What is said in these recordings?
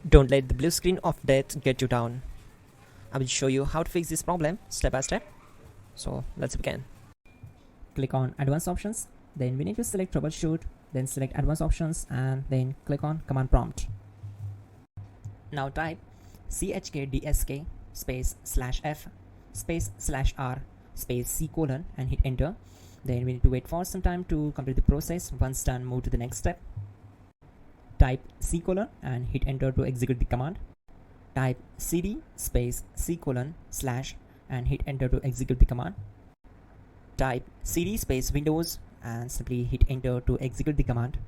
Don't let the blue screen of death get you down. I will show you how to fix this problem step by step. So let's begin. Click on Advanced Options, then we need to select Troubleshoot, then select Advanced Options and then click on Command Prompt. Now type chkdsk space /f space /r space c : and hit enter. Then we need to wait for some time to complete the process. Once done, move to the next step. Type c : and hit enter to execute the command. Type cd space c : / and hit enter to execute the command. Type cd space Windows and simply hit enter to execute the command.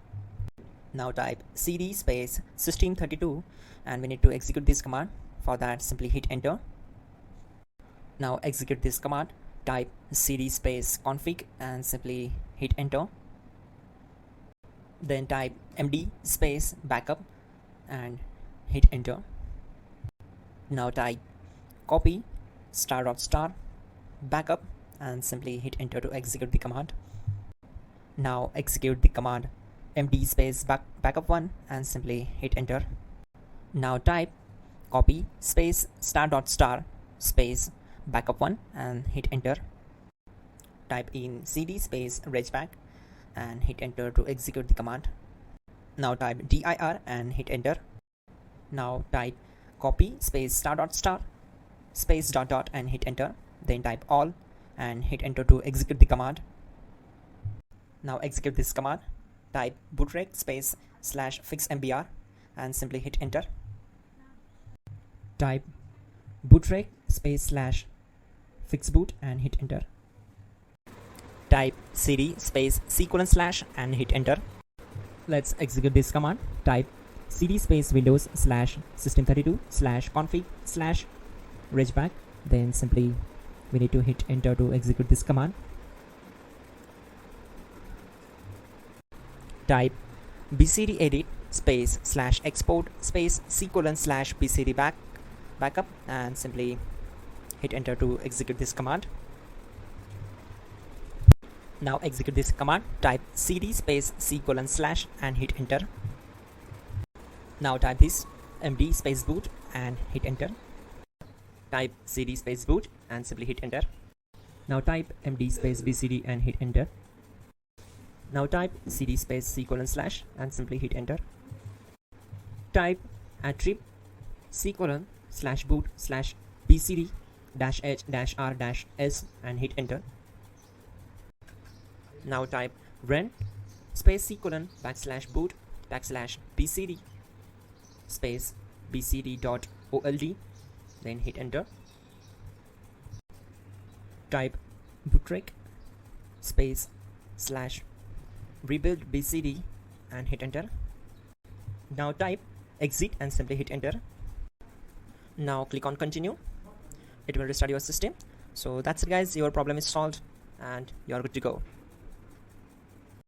Now type cd space system32 and we need to execute this command. For that, simply hit enter. Now execute this command. Type cd space config and simply hit enter. Then type md space backup and hit enter. Now type copy ** backup and simply hit enter to execute the command. Now execute the command md space backup1 and simply hit enter. Now type copy space ** space backup1 and hit enter. Type in cd space regback and hit enter to execute the command. Now type dir and hit enter. Now type copy space ** space ... and hit enter. Then type all and hit enter to execute the command. Now execute this command. Type bootrec space /fixmbr and simply hit enter. Type bootrec space /fixboot and hit enter. Type cd space c : / and hit enter. Let's execute this command. Type cd space Windows /system32 /config /regback. Then simply we need to hit enter to execute this command. Type bcd edit space /export space c : /bcd backup and simply hit enter to execute this command. Now execute this command. Type cd space c : / and hit enter. Now type this md space boot and hit enter. Type cd space boot and simply hit enter. Now type md space bcd and hit enter. Now type cd space c : / and simply hit enter. Type attrib c : /boot /bcd -h -r -s and hit enter. Now type run space c : \boot \bcd space bcd.old, then hit enter. Type bootrec space /rebuild bcd and hit enter. Now type exit and simply hit enter. Now click on continue. It will restart your system. So that's it guys, your problem is solved and you are good to go.